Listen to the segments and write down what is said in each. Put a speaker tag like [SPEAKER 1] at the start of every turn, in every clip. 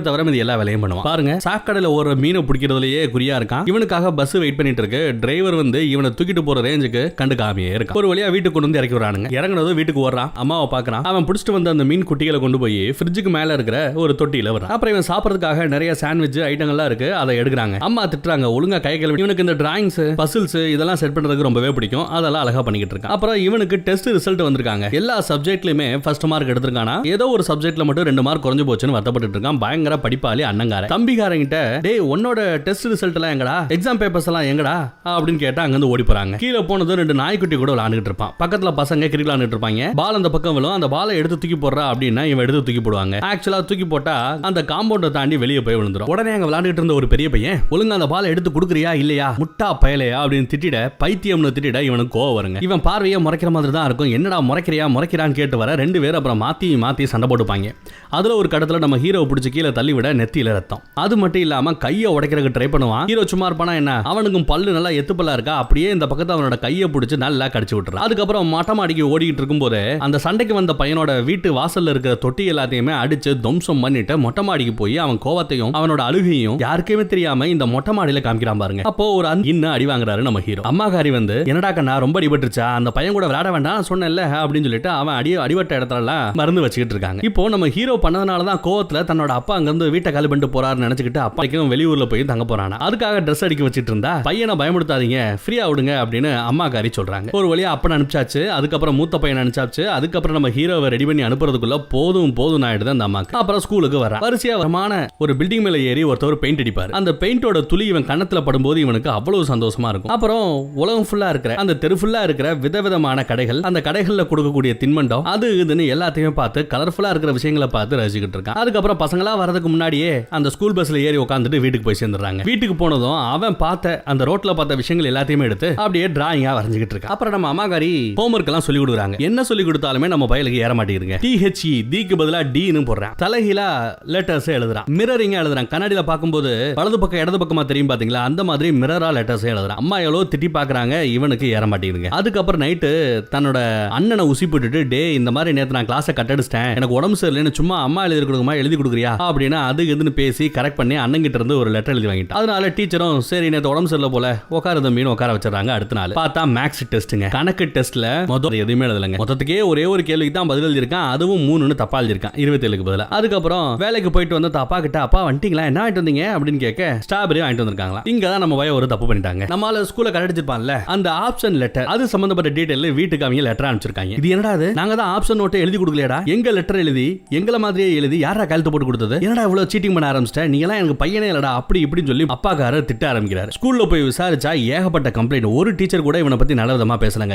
[SPEAKER 1] தவிர இது எல்லா வேலையும் பண்ணுவான். பாருங்க, சாக்கடையில ஒரு மீனை பிடிக்கிறதுலயே குறியா இருக்கான். இவனுக்காக பஸ் வெயிட் பண்ணிட்டு இருக்கு. டிரைவர் வந்து இவனை தூக்கிட்டு போற ரேஞ்சுக்கு கண்டுக்காமையே இருக்கான். ஒரு வழியா வீட்டுக்கு கொண்டு வந்து இறக்கி வரானுங்க. இறங்குனதும் வீட்டுக்கு வர்றான். அம்மாவை பாக்குறான். அவன் பிடிச்சிட்டு வந்த அந்த மீன் குட்டிகளை கொண்டு போய் ஃப்ரிட்ஜுக்கு மேல இருக்கிற ஒரு தொட்டியில வரான். அப்புறம் இவன் சாப்பிடறதுக்காக நிறைய சாண்ட்விச் ஐட்டங்கள்லாம் இருக்கு, அதை எடுக்கிறாங்க. அம்மா திட்டுறாங்க, ஒழுங்கா கை கழுவி. இவனுக்கு இந்த டிராயிங்ஸ், பசில்ஸ் இதெல்லாம் செட் பண்றதுக்கு ரொம்பவே பிடிக்கும். அதெல்லாம் அழகா பண்ணிக்கிட்டு இருக்கான். அப்புறம் இவனுக்கு டெஸ்ட் ரிசல்ட் வந்திருக்காங்க. எல்லா சப்ஜெக்ட்லயுமே ஃபர்ஸ்ட் மார்க் எடுத்திருக்கானா. ஏதோ ஒரு சப்ஜெக்ட்ல மட்டும் 2 மார்க் குறைஞ்சு போச்சுன்னு வருத்தப்பட்டு இருக்கான். பயங்கர படிப்பாளி அண்ணங்கார. தம்பிகாரங்கிட்ட டேய் உன்னோட டெஸ்ட் ரிசல்ட் எல்லாம் எங்கடா, எக்ஸாம் பேப்பர்ஸ் எல்லாம் எங்கடா அப்படின்னு கேட்டா அங்க இருந்து ஓடி போறாங்க. கீழே போனது 2 நாய்க்குட்டி கூட விளையாண்டுட்டு இருப்பான். பக்கத்துல பசங்க கிரிக்கெட் விளையாண்டுட்டு இருப்பாங்க. பால் அந்த பக்கம் விழும். அந்த பாலை எடுத்து தூக்கி போடுறா அப்படின்னா இவன் எடுத்து தூக்கி போடுவாங்க. ஆக்சுவலா தூக்கி போட்டா அந்த காம்பவுண்டை தாண்டி வெளியே போய் விழுந்துரும். உடனே அங்க விளையாண்டுட்டு இருந்த ஒரு பெரிய பையன், ஒழுங்கா அந்த பாலை எடுத்து கொடுக்குறியா இல்லையா, முட்டா பயலையா அப்படின்னு திட்டிட, பைத்தியம்னு திட்டிட இவனுக்கு கோவம் வருங்க. இவன் பார்வையை முறைக்கிற மாதிரி தான் இருக்கும். என்னடா முறைக்கிறான்னு கேட்டு வர 2 பேர் அப்புறம் மாத்தி சண்டை போட்டுப்பாங்க. அதுல ஒரு கடத்துல நம்ம ஹீரோவை பிடிச்சி கீழே தள்ளி விட நெத்தியில ரத்தம். அது மட்டும் இல்லாம கையை உடைக்கிறதுக்கு ட்ரை பண்ணுவான். ஹீரோ சும்மா இருப்பானா என்ன, அவனுக்கும் பல்லு நல்லா எத்துப்பல்லா இருக்கா, அப்படியே இந்த பக்கத்தை அவனோட கையை பிடிச்சி நல்லா கடிச்சு விட்டுறான். அதுக்கப்புறம் மொட்டை மாடிக்கு ஓடிக்கிட்டு இருக்கும் போது அந்த சண்டைக்கு வந்த பையனோட வீட்டு வாசல்ல இருக்கிற தொட்டி எல்லாத்தையுமே அடிச்சு துவம்சம் பண்ணிட்டு மொட்டை மாடிக்கு போய் அவன் கோவத்தையும் அவனோட அழுகையும் யாருக்குமே தெரியாம இந்த மொட்டை மாடியில காமிக்கிறான் பாருங்க. அப்போ ஒரு இன்னும் அடி வாங்குறாரு நம்ம ஹீரோ. அம்மாக்காரி வந்து, என்னடா கண்ணா ரொம்ப அடிபட்டுருச்சா, அந்த பையன் கூட விளையாட வேண்டாம் சொன்னேன்ல அப்படின்னு சொல்லிட்டு அவன் அடிபட்ட இடத்துல மருந்து வச்சுக்கிட்டு இருக்காங்க. இப்போ நம்ம ஹீரோ பண்ணதுனாலதான் கோவத்துல தன்னோட அப்பா அங்க இருந்து வீட்டை காலி பண்ணிட்டு போறாருன்னு நினைச்சுக்கிட்டு அப்பாக்கும் வெளியூர்ல போய் தங்க போறானா. அதுக்காக ட்ரெஸ் அடிக்க வச்சிட்டு இருந்தா பையனை பயமுடுத்தாதீங்க, ஃப்ரீயா விடுங்க அப்படின்னு அம்மாக்காரி சொல்றாங்க. ஒரு வழியா அப்பனை அனுப்பிச்சாச்சு. அதுக்கப்புறம் மூத்த பையனை அனுப்பிச்சாச்சு. அதுக்கப்புறம் நம்ம ஹீரோவை ரெடி பண்ணி அனுப்புறதுக்குள்ள போதும் ஆயிடுது அந்த அம்மாக்கு. அப்புறம் ஸ்கூலுக்கு வர வரிசையா வரமான ஒரு பில்டிங் மேல ஏறி ஒருத்தர் பெயிண்ட் அடிப்பாரு. அந்த பெயிண்டோட துளி இவன் கண்ணத்துல படும்போது இவனுக்கு அவ்வளவு சந்தோஷமா இருக்கும். அப்புறம் உலகம் ஃபுல்லா இருக்கிற அந்த தெரு ஃபுல்லா இருக்கிற விதவிதமான கடைகள், அந்த கடைகள்ல கொடுக்கக்கூடிய தின்பண்டம் அது இதுன்னு எல்லாத்தையுமே பார்த்து கலர்ஃபுல்லா இருக்கிற விஷயங்களை பார்த்து ரசிக்கிட்டு இருக்கான். அதுக்கப்புறம் பசங்களா வரதுக்கு முன்னாடியே அந்த ஸ்கூல் பஸ்ல ஏறி உட்காந்துட்டு வீட்டுக்கு போய் சேர்ந்துடுறாங்க. வீட்டுக்கு போனதும் அவன் பார்த்த அந்த ரோட்ல பார்த்த விஷயங்கள் எல்லாத்தையுமே எடுத்து அப்படியே டிராயிங்கா வரைஞ்சிட்டு இருக்கான். அப்புறம் நம்ம அம்மாக்காரி ஹோம்வொர்க் எல்லாம் சொல்லி கொடுக்குறாங்க. என்ன சொல்லி கொடுத்தாலுமே நம்ம பயலுக்கு ஏற மாட்டேங்குதுங்க. THE டிக்கு பதிலா டின்னு போடுறான். தலைகீழா லெட்டர்ஸ் எழுதுறான். மிரரிங்கா எழுதுறான். கண்ணாடியில பார்க்கும்போது வலது பக்கம் இடது பக்கமா தெரியும் பாத்தீங்களா, அந்த மாதிரி மிரரா லெட்டர்ஸ் எழுதுறான். அம்மா எவ்வளவு திட்டி பாக்குறாங்க, இவனுக்கு ஏற மாட்டேங்குதுங்க. அதுக்கப்புறம் நைட்டு தன்னோட அண்ணனை உசி போட்டுட்டு, டே இந்த மாதிரி நேத்து நான் கிளாஸை கட்டடிச்சிட்டேன், எனக்கு உடம்பு சரியில்லைன்னு சும்மா அம்மா எழுதி கொடுக்குமா, எழுதி கொடுக்குறியா அப்படின்னா அது எதுன்னு பேசி கரெக்ட் பண்ணி அண்ணன் கிட்ட இருந்து ஒரு லெட்டர் எழுதி வாங்கிட்டான். அதனால டீச்சரும் சரி நேத்து உடம்பு சரியில்லை போல உட்கார தம்பின்னு உட்கார வச்சிடறாங்க. அடுத்த நாள் பார்த்தா மேக்ஸ் டெஸ்ட்டுங்க. கணக்கு டெஸ்ட்ல முதல் எதுவுமே எழுதலைங்க. மொத்தத்துக்கே ஒரே ஒரு கேள்விக்கு தான் பதில் எழுதிருக்கான். அதுவும் 3ன்னு தப்பா எழுதிருக்கான் 27க்கு பதிலா. அதுக்கப்புறம் வேலைக்கு போயிட்டு வந்து அப்பா கிட்ட, அப்பா வந்துட்டீங்களா, என்ன வாங்கிட்டு வந்தீங்க அப்படின்னு கேட்க ஸ்ட்ராபெரி வாங்கிட்டு வந்திருக்காங்களா. இங்க தான் நம்ம பையன் ஒரு தப்பு பண்ணிட்டாங்க. நம்மால ஸ்கூல்ல கரெக்டிச்சிருப்பான்ல அந்த ஆப்ஷன் லெட்டர், அது சம்பந்தப்பட்ட டீடைல் வீட்டுக்கு அவங்க லெட்டர் அனுப்பிச்சிருக்காங்க. இது என்னடா அது, நாங்க தான் ஆப்ஷன் நோட்டை எழுதி கொடுக்கலையடா, எங்க லெட்டர் எழுதி எங்களை மாதிரியே எழுதி யாரா கழுத்து போட்டு கொடுத்தது, என்னடா இவ்வளவு சீட்டிங் பண்ண ஆரம்பிச்சிட்ட, நீங்க எல்லாம் எனக்கு பையனே இல்லடா அப்படி இப்படின்னு சொல்லி அப்பாக்காரர் திட்ட ஆரம்பிக்கிறார். ஸ்கூல்ல போய் விசாரிச்சா ஏகப்பட்ட கம்ப்ளைண்ட். ஒரு டீச்சர் கூட இவனை பத்தி நல்ல விதமா பேசலங்க.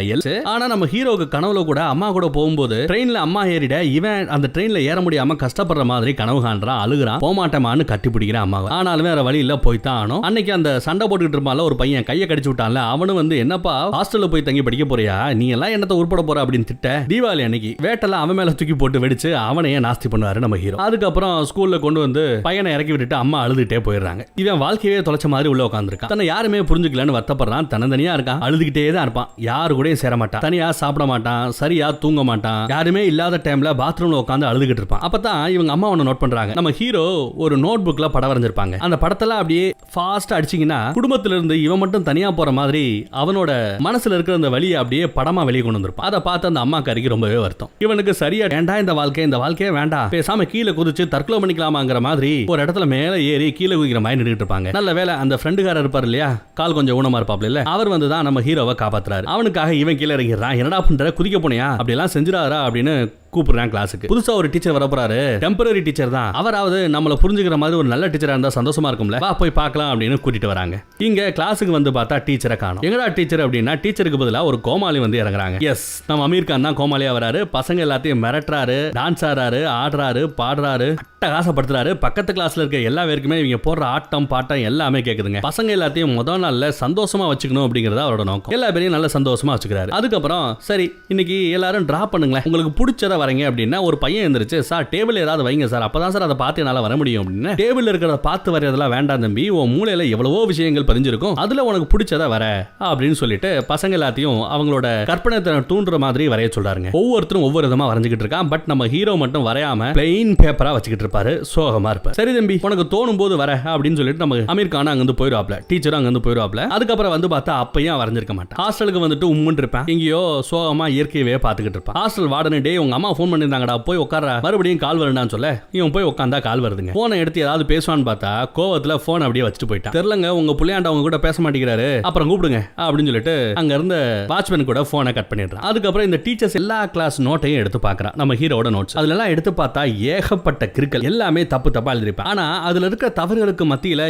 [SPEAKER 1] ஆனா நம்ம ஹீரோக்கு கனவுல கூட அம்மா கூட போகும்போது ட்ரெயின்ல அம்மா ஏறிட இவன் அந்த ட்ரெயின்ல ஏற முடியாம கஷ்டப்படுற மாதிரி கனவு காண்றான், அழுகுறான், போமாட்டமான்னு கட்டி பிடிக்கிறான் அம்மாவை. ஆனாலும் வேற வழி இல்ல, போய்தான் ஆனும். அன்னைக்கு அந்த சண்டை போட்டுக்கிட்டு இருப்பான்ல ஒரு பையன், கையை கடிச்சு விட்டான்ல, அவனும் வந்து என்னப்பா ஹாஸ்டல்ல போய் தங்கி படிக்க போறியா, நீ எல்லாம் என்னத்த உருப்பட போற அப்படின்னு திட்ட, தீபாவளி அன்னைக்கு வேட்டெல்லாம் அவன் மேல தூக்கி போட்டு வெடிச்சு அவனையே நாஸ்தி பண்ணுவாரு நம்ம ஹீரோ. அதுக்கப்புறம் ஸ்கூல்ல கொண்டு வந்து பையனை இறக்கி விட்டுட்டு அம்மா அழுதுகிட்டே போயிடுறாங்க. இவன் வாழ்க்கையே தொலைச்ச மாதிரி உள்ள உட்காந்துருக்கான். தன்னை யாருமே புரிஞ்சுக்கலன்னு வருத்தப்படுறான். தனித்தனியா இருக்கான், அழுதுகிட்டே தான் இருப்பான், யாரு கூட சேர மாட்டான், தனியா சாப்பிட மாட்டான், சரியா தூங்க மாட்டான், யாருமே இல்லாத டைம்ல பாத்ரூம்ல உட்காந்து அழுதுகிட்டு இருப்பான். அப்பதான் இவங்க அம்மா ஒன்னு நோட் பண்றாங்க. நம்ம ஹீரோ ஒரு நோட் புக்ல படம் வரைஞ்சிருப்பாங்க. அந்த படத்துல அப்படியே ஃபாஸ்டா அடிச்சீங்கன்னா குடும்பத்துல இருந்து இவன் மட்டும் தனியா போற மாதிரி அவனோட மனசுல இருக்கிற அந்த வலியை அப்படியே படமா வெளியே கொண்டு வந்திருப்பான். அதை பார்த்து அந்த அம்மாக்காரிக்கு ரொம்பவே வருத்தம். இவனுக்கு சரியா வேண்டாம் இந்த வாழ்க்கையே வேண்டாம், பேசாம கீழே குதிச்சு தற்கொலை பண்ணிக்கலாமாங்கிற மாதிரி ஒரு இடத்துல மேல ஏறி கீழே குதிக்கிற மாதிரி நின்றுட்டு இருப்பாங்க. நல்ல வேலை அந்த ஃப்ரெண்டுக்காரர் இருப்பார் இல்லையா, கால் கொஞ்சம் ஊனமா இருப்பாப்ல இல்ல, அவர் வந்து தான் நம்ம ஹீரோவை காப்பாத்துறாரு. அவனுக்காக இவன் கீழே இறங்கிறான். என்னடா பண்ற, குதிக்க போனியா, அப்படி எல்லாம் செஞ்சிடாரா அப்படின்னு கூப்பிடுறான் கிளாஸுக்கு. புதுசா ஒரு டீச்சர் வரப்போறாரு, டெம்பரரி டீச்சர் தான், அவராவது நம்மள புரிஞ்சுக்கிற மாதிரி ஒரு நல்ல டீச்சரா இருந்தா சந்தோஷமா இருக்கும்ல, வா போய் பார்க்கலாம் அப்படின்னு கூட்டிட்டு வராங்க. இங்க கிளாஸுக்கு வந்து பார்த்தா டீச்சரை காணோம். எங்கடா டீச்சர் அப்படின்னா டீச்சருக்கு பதிலா ஒரு கோமாளி வந்து இறங்குறாங்க. எஸ், நம்ம அமீர் கான் தான் கோமாளியா வராரு. பசங்க எல்லாத்தையும் மிரட்டுறாரு, டான்ஸ் ஆடுறாரு, ஆடுறாரு, பாடுறாரு, அட்டகாசப்படுத்துறாரு. பக்கத்து கிளாஸ்ல இருக்க எல்லா பேருக்குமே இவங்க போடுற ஆட்டம் பாட்டம் எல்லாமே கேக்குதுங்க. பசங்க எல்லாத்தையும் முதல் நாள்ல சந்தோஷமா வச்சுக்கணும் அப்படிங்கறத அவரோட நோக்கம். எல்லா பேரையும் நல்ல சந்தோஷமா வச்சுக்கிறாரு. அதுக்கப்புறம் சரி இன்னைக்கு எல்லாரும் டிரா பண்ணுங்களேன், உங்களுக்கு பிடிச்சத வரீங்க அப்படின்னா ஒரு பையன் எந்திரிச்சு, சார் டேபிள் ஏதாவது வைங்க சார், அப்பதான் சார் அதை பார்த்து என்னால வர முடியும் அப்படின்னு. டேபிள் இருக்கிறத பார்த்து வரையதெல்லாம் வேண்டாம் தம்பி, உன் மூளையில எவ்வளவோ விஷயங்கள் பதிஞ்சிருக்கும், அதுல உனக்கு பிடிச்சத வர அப்படின்னு சொல்லிட்டு பசங்க எல்லாத்தையும் அவங்களோட கற்பனை தூண்டுற மாதிரி வரைய சொல்றாருங்க. ஒவ்வொருத்தரும் ஒவ்வொரு விதமா வரைஞ்சிட்டு இருக்கான். பட் நம்ம ஹீரோ மட்டும் வரையாம பிளெயின் பேப்பரா வச்சுக்கிட்டு இருப்பாரு, சோகமா இருப்பாரு. சரி தம்பி, உனக்கு தோணும் போது வர அப்படின்னு சொல்லிட்டு நம்ம அமீர் கான் அங்கிருந்து போயிடுவாப்ல, டீச்சரும் அங்கிருந்து போயிடுவாப்ல. அதுக்கப்புறம் வந்து பார்த்தா அப்பையும் வரைஞ்சிருக்க மாட்டான். ஹாஸ்டலுக்கு வந்துட்டு உம்முன்னு இருப்பான், எங்கேயோ சோகமா இயற்கையவே பார்த்துக்கிட்டு இருப்பான். ஹாஸ்டல் வார்டனே, டே உங்க அம்மா ஃபோன் பண்ணிருந்தாங்கடா, போய் உட்கார, மறுபடியும் கால் வருண்டான்னு சொல்ல இவன் போய் உட்காந்தா கால் வருதுங்க. போனை எடுத்து ஏதாவது பேசுவான்னு பார்த்தா கோவத்துல போன் அப்படியே வச்சுட்டு போயிட்டான். தெரியலங்க, உங்க புள்ளையாண்ட அவங்க கூட பேச மாட்டேங்கிறாரு, அப்புறம் கூப்பிடுங்க அப்படின்னு சொல்லிட்டு அங்க இருந்த வாட்ச்மேன் கூட போனை கட் பண்ணிடுறான். அதுக்கப்புறம் இந்த டீச்சர்ஸ் எல்லா கிளாஸ் நோட்டையும் எடுத்து பார்க்கறான், நம்ம ஹீரோட நோட்ஸ். அதுல எல்லாம் எடுத்து பார்த்தா ஏகப்பட்ட கிறுக்கல், எல்லாமே தப்பு தப்பா எழுதிருப்பான். ஆனா அதுல இருக்க தவறுகளுக்கு மத்தியில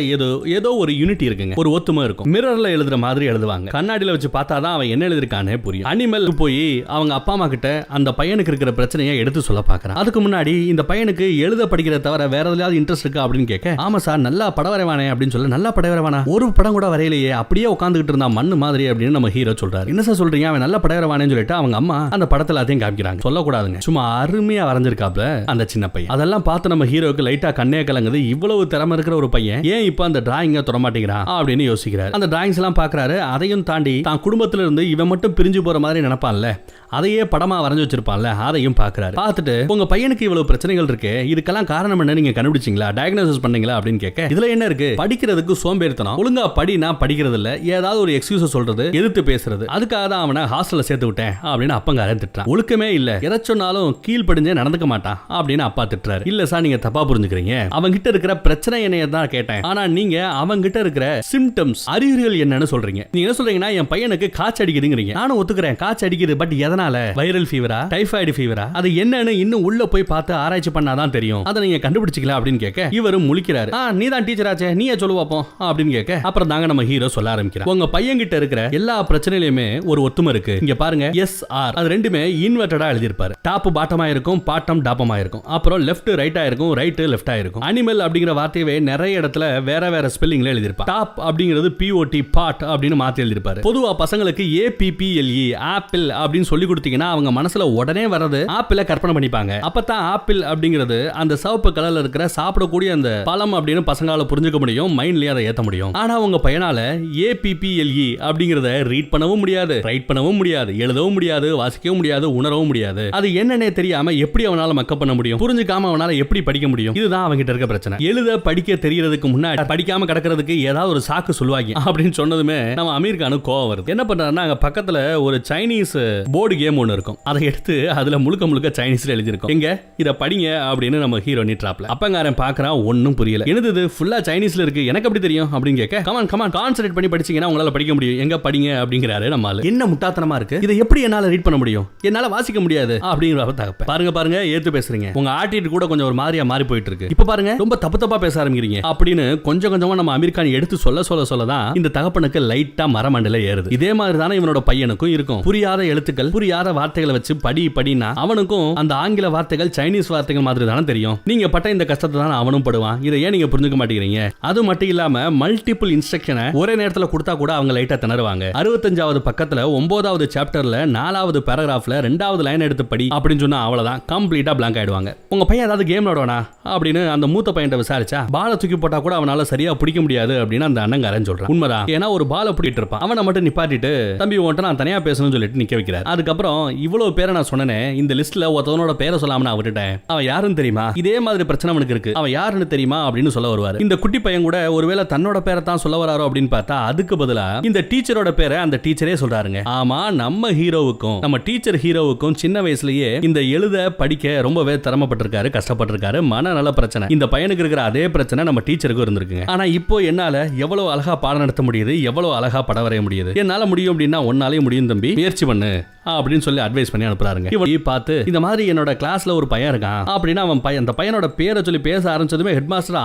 [SPEAKER 1] ஏதோ ஒரு யூனிட்டி இருக்குங்க, ஒரு ஒத்துமை இருக்கும். மிரர்ல எழுதுற மாதிரி எழுதுவாங்க, கண்ணாடியில வச்சு பார்த்தாதான் அவன் என்ன எழுதிருக்கானே புரியும். அனிமல் போய் அவங்க அப்பா அம்மா கிட்ட அந்த பையனுக்கு இருக்கிற பிரச்சனையை எடுத்து சொல்ல பார்க்கறான். அதுக்கு முன்னாடி இந்த பையனுக்கு எழுத படிக்கிறத தவிர வேற ஏதாவது இன்ட்ரெஸ்ட் இருக்கா அப்படின்னு கேட்க, ஆமா சார் நல்லா படம் வரைவானே அப்படின்னு சொல்ல, நல்லா படம் வரைவானா, ஒரு படம் கூட வரையிலேயே, அப்படியே உட்காந்துக்கிட்டு இருந்தா மண்ணு மாதிரி அப்படின்னு நம்ம ஹீரோ சொல்றாரு. என்ன சார் சொல்றீங்க, அவன் நல்லா படம் வரைவானேன்னு சொல்லிட்டு அவங்க அம்மா அந்த படத்தை எல்லாத்தையும் காமிக்கிறாங்க. சொல்லக்கூடாதுங்க, சும்மா அருமையா வரைஞ்சிருக்காப்ல அந்த சின்ன பையன். அதெல்லாம் பார்த்து நம்ம ஹீரோக்கு லைட்டா கண்ணே கலங்குது. இவ்வளவு திறமை இருக்கிற ஒரு பையன் ஏன் இப்ப அந்த டிராயிங்க தொட மாட்டேங்கிறான் அப்படின்னு யோசிக்கிறார். அந்த டிராயிங்ஸ் எல்லாம் பாக்குறாரு. அதையும் தாண்டி தான் குடும்பத்துல இருந்து இவன் மட்டும் பிரிஞ்சு போற மாதிரி நினைப்பான்ல, அதையே படமா வரைஞ்சு வச்சிருப்பான்ல, அதையும் பாக்குறாரு. பார்த்துட்டு உங்க பையனுக்கு இவ்வளவு பிரச்சனைகள் இருக்கு, இதுக்கெல்லாம் காரணம் என்ன, நீங்க கண்டுபிடிச்சீங்களா, டயக்னோசிஸ் பண்ணீங்களா அப்படின்னு கேட்க, இதுல என்ன இருக்கு, படிக்கிறதுக்கு சோம்பேறித்தனம், ஒழுங்கா படினா படிக்கிறது இல்ல, ஏதாவது ஒரு எக்ஸ்கியூஸ் சொல்றது, எதிர்த்து பேசுறது, அதுக்காக தான் அவனை ஹாஸ்டல்ல சேர்த்து விட்டேன் அப்படின்னு அப்பங்காரன் திட்டுறான். ஒழுக்கமே இல்ல, எதை சொன்னாலும் கீழ் படிஞ்சே நடந்துக்க மாட்டான் அப்படின்னு அப்பா திட்டுறாரு. இல்ல சார், நீங்க தப்பா புரிஞ்சுக்கிறீங்க, அவங்க கிட்ட இருக்கிற பிரச்சனை என்னைய தான் கேட்டேன், ஆனா நீங்க அவங்க கிட்ட இருக்கிற சிம்டம்ஸ், அறிகுறிகள் என்னன்னு சொல்றீங்க. நீங்க என்ன சொல்றீங்கன்னா என் பையனுக்கு காய்ச்சல் அடிக்குதுங்கறீங்க. நானும் ஒத்துக்கிறேன், காய்ச்சல் அடிக்குது, பட் எதனால, வைரல் ஃபீவரா, டைபாய்டு ஃபீவரா, அது என்னன்னு இன்னும் உள்ள போய் பார்த்து ஆராய்ச்சி பண்ணாதான் தெரியும், அதை நீங்க கண்டுபிடிச்சிக்கலாம் அப்படின்னு கேட்க இவரும் முழிக்கிறாரு. நீ தான் டீச்சர் ஆச்சே, நீயே சொல்லு பாப்போம் அப்படின்னு கேட்க, அப்புறம் தாங்க நம்ம ஹீரோ சொல்ல ஆரம்பிக்கிறார். உங்க பையன் கிட்ட இருக்கிற எல்லா பிரச்சனையிலுமே ஒரு ஒத்துமை இருக்கு. இங்க பாருங்க, எஸ் ஆர், அது ரெண்டுமே இன்வெர்ட்டடா எழுதியிருப்பாரு. டாப் பாட்டமா இருக்கும், பாட்டம் டாப்பமா இருக்கும், அப்புறம் லெஃப்ட் ரைட்டா இருக்கும், ரைட் லெஃப்டா இருக்கும். அனிமல் அப்படிங்கிற வார்த்தையவே நிறைய இடத்துல வேற வேற ஸ்பெல்லிங்ல எழுதியிருப்பார். டாப் அப்படிங்கிறது பிஓடி பாட் அப்படின்னு மாத்தி எழுதியிருப்பாரு. பொதுவா பசங்களுக்கு ஏபிபிஎல்இ ஆப்பிள் அப்படின்னு சொல்லி கொடுத்தீங்கன்னா அவங்க மனசுல உடனே வரது ஆப்பிள கற்பனை பண்ணிப்பாங்க. அப்பதான் ஆப்பிள் அப்படிங்கிறது அந்த சிவப்பு கலர்ல இருக்கிற சாப்பிடக்கூடிய அந்த பழம் அப்படின்னு பசங்களால புரிஞ்சுக்க முடியும், மைண்ட்லயே அதை ஏத்த முடியும். ஆனா உங்க பையனால ஏபிபிஎல்இ அப்படிங்கறத ரீட் பண்ணவும் முடியாது, ரைட் பண்ணவும் முடியாது, எழுதவும் முடியாது, வாசிக்கவும் முடியாது, உணரவும் முடியாது. அது என்னன்னே தெரியாம எப்படி அவனால மக்கப் பண்ண முடியும், புரிஞ்சுக்காம அவனால எப்படி படிக்க முடியும்? இதுதான் அவங்கிட்ட இருக்க பிரச்சனை. எழுத படிக்க தெரியறதுக்கு முன்னாடி படிக்காம கிடக்கிறதுக்கு ஏதாவது ஒரு சாக்கு சொல்லுவாங்க அப்படின்னு சொன்னதுமே நம்ம அமீர் கானுக்கு கோவம் வருது. என்ன பண்றாருன்னா, அங்க பக்கத்துல ஒரு சைனீஸ் போர்டு கேம் ஒன்னு இருக்கும், அதை எடுத்து அதுல முழுக்க முழுக்க சைனீஸ்ல எழுதிருக்கும். எங்க இத படிங்க அப்படின்னு நம்ம ஹீரோ நீட்ராப்ல. அப்பங்காரன் பாக்குறான், ஒன்னும் புரியல. என்னது ஃபுல்லா சைனீஸ்ல இருக்கு, எனக்கு எப்படி தெரியும் அப்படின்னு கேட்க, கமான் கமான் கான்சென்ட்ரேட் பண்ணி படிச்சீங்கன்னா உங்களால படிக்க முடியும், எங்க படிங்க அப்படிங்கிறாரு நம்ம ஆளு. என்ன முட்டாத்தனமா இருக்கு, இதை எப்படி என்னால ரீட் பண்ண முடியும், என்னால வாசிக்க முடியாது அப்படிங்கிற தகப்ப. பாருங்க பாருங்க, ஏத்து பேசுறீங்க, உங்க ஆட்டிட்டு கூட கொஞ்சம் ஒரு மாதிரியா மாறி போயிட்டு இருக்கு, இப்ப பாருங்க ரொம்ப தப்பு தப்பா பேச ஆரம்பிக்கிறீங்க அப்படின்னு கொஞ்சம் கொஞ்சமா நம்ம அமீர் கான் எடுத்து சொல்லதான் இந்த தகப்பனுக்கு லைட்டா மரமண்டல ஏறுது. இதே மாதிரி தானே இவனோட பையனுக்கும் இருக்கும். புரியாத எழுத்துக்கள், புரியாத வார்த்தைகளை வச்சு படினா அவனுக்கும் அந்த ஆங்கில வார்த்தைகள் சைனீஸ் வார்த்தைகள் மாதிரி தானே தெரியும். நீங்க பட்ட இந்த கஷ்டத்தை தான் அவனும் படுவான். இதை ஏன் நீங்க புரிஞ்சுக்க மாட்டேங்கிறீங்க? அது மட்டும் இல்லாம மல்டிபிள் இன்ஸ்ட்ரக்ஷனை ஒரே நேரத்துல கொடுத்தா கூட அவங்க லைட்டா திணறுவாங்க. 65வது பக்கத்துல 9வது சாப்டர்ல 4வது பேராகிராஃப்ல 2வது லைன் எடுத்து படி அப்படின்னு சொன்னா அவ்வளவுதான், கம்ப்ளீட்டா பிளாங்க் ஆயிடுவாங்க. உங்க பையன் ஏதாவது கேம் விளையாடுவானா அப்படின்னு அந்த மூத்த பையன் விசாரிச்சா, பாலை தூக்கி போட்டா கூட அவனால சரியா பிடிக்க முடியாது அப்படின்னு அந்த அண்ணங்காரன் சொல்றான். உண்மைதான், ஏன்னா ஒரு பாலை பிடிட்டு இருப்பான், அவனை மட்டும் நிப்பாட்டிட்டு தம்பி உன்கிட்ட நான் தனியா பேசணும்னு சொல்லிட்டு நிக்க வைக்கிறார். அதுக்கப்புறம் இவ்வளவு பேரை நான் சொன்னேனே, இந்த லிஸ்ட்ல ஒருத்தவனோட பேரை சொல்லாம நான் விட்டுட்டேன், அவன் யாருன்னு தெரியுமா, இதே மாதிரி பிரச்சனை அவனுக்கு இருக்கு, அவன் யாருன்னு தெரியுமா அப்படின்னு சொல்ல வருவாரு. இந்த குட்டி பையன் கூட ஒருவேளை தன்னோட பேரை தான் சொல்ல வராரோ அப்படின்னு பார்த்தா அதுக்கு பதிலா இந்த டீச்சரோட பேரை அந்த டீச்சரே சொல்றாருங்க. ஆமா, நம்ம ஹீரோவுக்கும் நம்ம டீச்சர் ஹீரோவுக்கும் சின்ன வயசுலயே இந்த எழுத படிக்க ரொம்பவே திறமைப்பட்டிருக்காரு, கஷ்டப்பட்டிருக்காரு, மனநல பிரச்சனை. இந்த பையனுக்கு இருக்கிற அதே பிரச்சனை நம்ம டீச்சருக்கு இருந்திருக்குங்க. ஆனா இப்போ என்னால எவ்வளவு அழகா பாடம் நடத்த முடியுது, எவ்வளவு அழகா படம் வரைய முடியுது, என்னால முடியும் அப்படின்னா ஒன்னாலே முடியும் தம்பி, முயற்சி பண்ணு அப்படின்னு சொல்லி அட்வைஸ் பண்ணி அனுப்புறாருங்க. இவன் பார்த்து இந்த மாதிரி என்னோட கிளாஸ்ல ஒரு பையன் இருக்கான் அப்படின்னா அவன் அந்த பையனோட பேரை சொல்லி பேச ஆரம்பிச்சதுமே ஹெட் மாஸ்டர்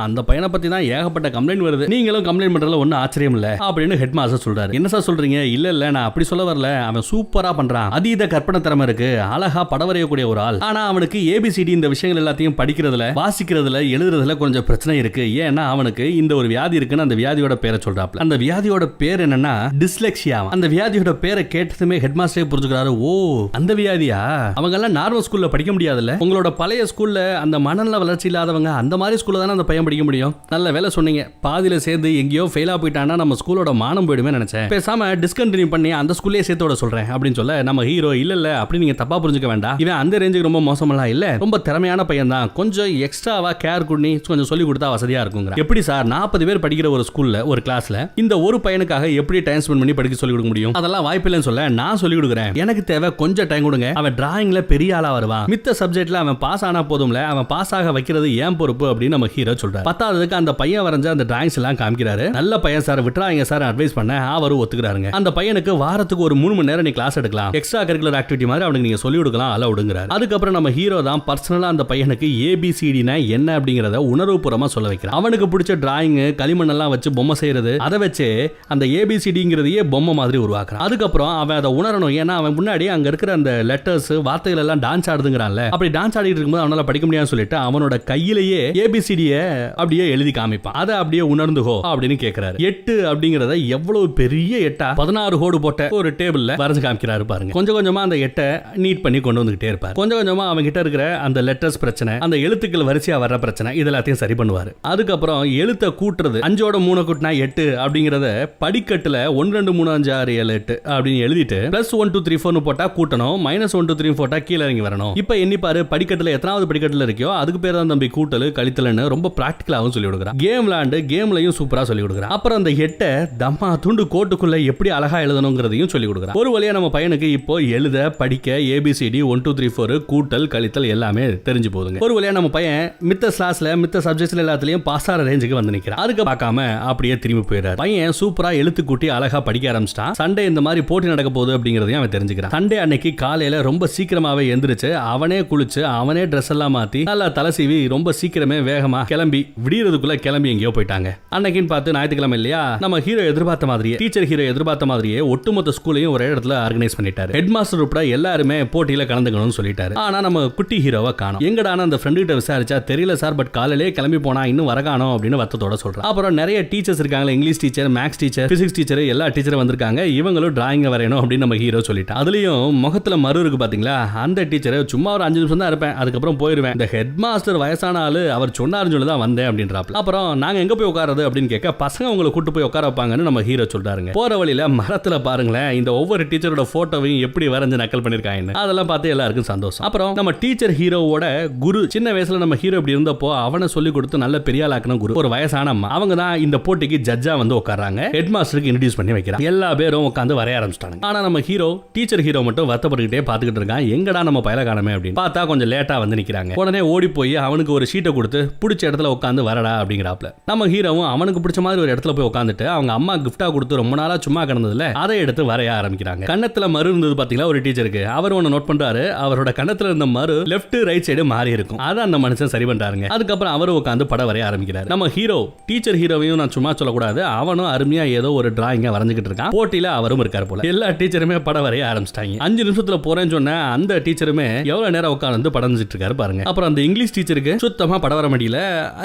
[SPEAKER 1] அந்த பையனை பத்தி தான் ஏகப்பட்ட கம்ப்ளைண்ட் வருது, நீங்களும் கம்ப்ளைண்ட் பண்றதுல ஒன்னும் ஆச்சரியம் இல்ல அப்படின்னு ஹெட் மாஸ்டர் சொல்றாரு. என்ன சார் சொல்றீங்க? இல்ல நான் அப்படி சொல்ல வரல, அவன் சூப்பரா பண்றான், அதீத கற்பனை திறமை இருக்கு, அழகா படம் வரையக்கூடிய ஒரு ஆள், ஆனா அவனுக்கு ஏபிசிடி இந்த விஷயங்கள் எல்லாத்தையும் படிக்கிறதுல, வாசிக்கிறதுல, எழுதுறதுல கொஞ்சம் பிரச்சனை இருக்கு. ஏன்னா அவனுக்கு இந்த ஒரு வியாதி இருக்குன்னு அந்த வியாதியோட பேரை சொல்றாப்ல. அந்த வியாதியோட பேர் என்னன்னா டிஸ்லெக்சியா. அந்த வியாதியோட பேரை கேட்டதுமே ஹெட் மாஸ்டர் பாஷையை புரிஞ்சுக்கிறாரு. ஓ அந்த வியாதியா, அவங்க எல்லாம் நார்மல் ஸ்கூல்ல படிக்க முடியாதுல்ல, உங்களோட பழைய ஸ்கூல்ல அந்த மனநல வளர்ச்சி இல்லாதவங்க அந்த மாதிரி ஸ்கூல்ல தானே அந்த பையன் படிக்க முடியும். நல்ல வேலை சொன்னீங்க, பாதியில சேர்ந்து எங்கேயோ ஃபெயிலா போயிட்டானா நம்ம ஸ்கூலோட மானம் போயிடுமே நினைச்சேன். பேசாம டிஸ்கண்டினியூ பண்ணி அந்த ஸ்கூல்லே சேர்த்தோட சொல்றேன் அப்படின்னு சொல்ல நம்ம ஹீரோ இல்ல அப்படி நீங்க தப்பா புரிஞ்சுக்க வேண்டாம், இவன் அந்த ரேஞ்சுக்கு ரொம்ப மோசமெல்லாம் இல்ல, ரொம்ப திறமையான பையன் தான், கொஞ்சம் எக்ஸ்ட்ராவா கேர் பண்ணி கொஞ்சம் சொல்லி கொடுத்தா வசதியா இருக்குங்க. எப்படி சார் 40 பேர் படிக்கிற ஒரு ஸ்கூல்ல ஒரு கிளாஸ்ல இந்த ஒரு பையனுக்காக எப்படி டைம் ஸ்பெண்ட் பண்ணி படிக்க சொல்லி கொடுக்க முடியும்? அதெல்லாம் வாய்ப்பில்லைன்னு சொல்ல நான் சொல்லி கொடுக்குறேன், எனக்கு தேவை கொஞ்சம் டைம் கொடுங்க, அவன் டிராயிங்ல பெரிய ஆளா வருவான், மித்த சப்ஜெக்ட்ல அவன் பாஸ் ஆனா போதும்ல, அவன் பாஸ் ஆக வைக்கிறது ஏன் பொறுப்பு அப்படின்னு நம்ம ஹீரோ சொல்றாரு. பத்தாவதுக்கு அந்த பையன் வரைஞ்ச அந்த டிராயிங்ஸ் எல்லாம் காமிக்கிறாரு. நல்ல பையன் சார், விட்டுறாங்க சார் அட்வைஸ் பண்ண அவரும் ஒத்துக்கிறாருங்க. அந்த பையனுக்கு வாரத்துக்கு ஒரு 3 மணி நேரம் நீ கிளாஸ் எடுக்கலாம், எக்ஸ்ட்ரா கரிக்குலர் ஆக்டிவிட்டி மாதிரி அவனுக்கு நீங்க சொல்லி கொடுக்கலாம் அலவுடுங்கிறாரு. அதுக்கப்புறம் நம்ம ஹீரோ தான் பர்சனலா அந்த பையனுக்கு ஏபிசிடினா என்ன அப்படிங்கறத உணர்வுபூர்வமா சொல்ல வைக்கிறான். அவனுக்கு பிடிச்ச டிராயிங் களிமண் எல்லாம் வச்சு பொம்மை செய்யறது, அதை வச்சு அந்த ஏபிசிடிங்கிறதையே பொம்மை மாதிரி உருவாக்குறான். அதுக்கப்புறம் அவன் அதை உணரணும், ஏன்னா அவன் முன்னாடி அங்க இருக்கிற அந்த லெட்டர்ஸ் வார்த்தைகள் எல்லாம் டான்ஸ் ஆடுதுங்கிறான்ல, அப்படி டான்ஸ் ஆடிட்டு இருக்கும்போது அவனால படிக்க முடியாதுன்னு சொல்லிட்டு அவனோட கையிலேயே ஏபிசிடிய அப்படியே எழுதி காமிப்பான். அதை அப்படியே உணர்ந்துகோ அப்படின்னு கேட்கிறாரு. 8 அப்படிங்கறத எவ்வளவு பெரிய 8 16 கோடு போட்ட ஒரு டேபிள்ல வரைஞ்சு காமிக்கிறாரு பாருங்க. கொஞ்சம் கொஞ்சமா அந்த 8 நீட் பண்ணி கொண்டு வந்துகிட்டே இருப்பார். கொஞ்சம் கொஞ்சமா அவங்க கிட்ட இருக்கிற அந்த லெட்டர்ஸ் பிரச்சனை, அந்த எழுத்துக்கள் வரிசையா வர்ற பிரச்சனை, இதெல்லாத்தையும் சரி பண்ணுவாரு. அதுக்கப்புறம் எழுத்தை கூட்டுறது, 5ஓட 3 கூட்டினா 8 அப்படிங்கறத படிக்கட்டுல 1 2 3 5 6 7 8 அப்படின்னு எழுதிட்டு பிளஸ் 1 2 3 4 போட்டா கூட்டணும், மைனஸ் 1 2 3 போட்டா கீழே இறங்கி வரணும். இப்ப எண்ணிப்பாரு படிக்கட்டுல எத்தனாவது படிக்கட்டுல இருக்கோ அதுக்கு பேர் தான் தம்பி கூட்டல் கழித்தல்னு ரொம்ப பிராக்டிகலாவும் சொல்லி கொடுக்குறான். கேம் விளையாண்டு கேம்லயும் சூப்பரா சொல்லி கொடுக்குறான். அப்புறம் அந்த 8 தம்மா துண்டு கோட்டுக்குள்ள எப்படி அழகா எழுதணுங்கிறதையும் சொல்லி கொடுக்குறான். ஒரு வழியா நம்ம பையனுக்கு இப்போ எழுத படிக்க ஏபிசிடி 1 2 3 4 கூட்டல் கழித்தல் எல்லாமே தெரிஞ்சு போகுதுங்க. ஒரு வழியா நம்ம பையன் மித்த கிளாஸ்ல மித்த சப்ஜெக்ட்ஸ்ல எல்லாத்துலயும் பாஸ் ஆற ரேஞ்சுக்கு வந்து நிக்கிறான். அதுக்கு பார்க்காம அப்படியே திரும்பி போயிடுறாரு. பையன் சூப்பரா எழுத்து கூட்டி அழகா படிக்க ஆரம்பிச்சிட்டான். சண்டே இந்த மாதிரி போட்டி நடக்க போகுது அப்படிங்கறதையும் அவன் தெரிஞ்சுக்கிறான். சண்டே அன்னைக்கு காலையில ரொம்ப சீக்கிரமாவே எந்திரிச்சு அவனே குளிச்சு அவனே ட்ரெஸ் எல்லாம் மாத்தி நல்லா தலை சீவி ரொம்ப சீக்கிரமே வேகமா கிளம்பி விடியறதுக்குள்ள கிளம்பி எங்கேயோ போயிட்டாங்க. அன்னைக்குன்னு பார்த்து ஞாயிற்றுக்கிழமை இல்லையா, நம்ம ஹீரோ எதிர்பார்த்த மாதிரியே டீச்சர் ஹீரோ எதிர்பார்த்த மாதிரியே ஒட்டுமொத்த ஸ்கூலையும் ஒரே இடத்துல ஆர்கனைஸ் பண்ணிட்டாரு. ஹெட் மாஸ்டர் உட்பட எல்லாருமே போட்டியில கலந்துக்கணும்னு சொல்லிட்டாரு. ஆனா நம்ம குட்டி ஹீரோவை காணோம். எங்கடான அந்த ஃப்ரெண்ட் கிட்ட விசாரிச்சா தெரியல சார், பட் காலையிலே கிளம்பி போனா இன்னும் வரகானோம் அப்படின்னு வருத்தத்தோட சொல்றான். அப்புறம் நிறைய டீச்சர்ஸ் இருக்காங்க, English teacher, maths teacher, physics teacher, எல்லா டீச்சரும் வந்திருக்காங்க, இவங்களும் டிராயிங் வரையணும் அப்படின்னு நம்ம ஹீரோ சொல்லிட்டான். அதுலயும் முகத்துல மறு இருக்கு பாத்தீங்களா, அந்த டீச்சர் சும்மா ஒரு 5 நிமிஷம் தான் இருப்பேன், அதுக்கப்புறம் போயிருவேன், இந்த ஹெட் மாஸ்டர் வயசான ஆளு அவர் சொன்னாருன்னு சொல்லி தான் வந்தேன் அப்படின்றாப்ல. அப்புறம் நாங்க எங்க போய் உட்காரது அப்படின்னு கேட்க பசங்க உங்களை கூட்டு போய் உட்கார வைப்பாங்கன்னு நம்ம ஹீரோ சொல்றாருங்க. போற வழியில மரத்துல பாருங்களேன் இந்த ஒவ்வொரு டீச்சரோட போட்டோவையும் எப்படி வரைஞ்சு நக்கல் பண்ணிருக்காங்க, அதெல்லாம் பார்த்து எல்லாருக்கும் சந்தோஷம். அப்புறம் நம்ம டீச்சர் ஹீரோவோட குரு, சின்ன வயசுல நம்ம ஹீரோ இப்படி இருந்தப்போ அவனை சொல்லி கொடுத்து நல்ல பெரிய ஆளாக்குன குரு ஒரு வயசான அம்மா, அவங்க தான் இந்த போட்டிக்கு ஜட்ஜா வந்து உட்கார்றாங்க. ஹெட் மாஸ்டருக்கு இன்ட்ரோடியூஸ் பண்ணி வைக்கிறாங்க. எல்லா பேரும் உட்காந்து வரைய ஆரம்பிச்சிட்டாங்க. ஆனா நம்ம ஹீரோ டீச்சர் ஹீரோ மட்டும் வருத்தப்பட்டுக்கிட்டே பாத்துக்கிட்டு இருக்கான், எங்கடா நம்ம பயல காணமே அப்படின்னு. பார்த்தா கொஞ்சம் லேட்டா வந்து நிக்கிறாங்க. உடனே ஓடி போய் அவனுக்கு ஒரு ஷீட்டை கொடுத்து பிடிச்ச இடத்துல உட்காந்து வரடா அப்படிங்கிறாப்ல. நம்ம ஹீரோவும் அவனுக்கு பிடிச்ச மாதிரி ஒரு இடத்துல போய் உட்காந்துட்டு அவங்க அம்மா கிஃப்டா கொடுத்து ரொம்ப நாளா சும்மா கிடந்ததுல அதை எடுத்து வரைய ஆரம்பிக்கிறாங்க. கண்ணத்துல மறு இருந்தது பாத்தீங்களா ஒரு டீச்சருக்கு, அவர் ஒன்னு நோட் பண்றாரு, அவரோட கண்ணத்துல இருந்த மறு லெஃப்ட் ரைட் சைடு மாறி இருக்கும், அதை அந்த மனுஷன் சரி பண்றாருங்க. அதுக்கப்புறம் அவரும் உட்காந்து படம் வரைய ஆரம்பிக்கிறார். நம்ம ஹீரோ டீச்சர் ஹீரோவையும் நான் சும்மா சொல்லக்கூடாது, அவனும் அருமையா ஏதோ ஒரு டிராயிங்க வரைஞ்சிட்டு இருக்கான். போட்டியில அவரும் இருக்காரு போல. எல்லா டீச்சருமே படம் வரைய ஆரம்பிச்சிட்டாங்க. 5 நிமிஷத்துல போறேன்னு சொன்ன அந்த டீச்சருமே எவ்வளவு நேரம் உட்கார்ந்து படம் வரைஞ்சிட்டு இருக்காரு பாருங்க. அப்புறம் அந்த இங்கிலீஷ் டீச்சருக்கு சுத்தமா படம் வர முடியல,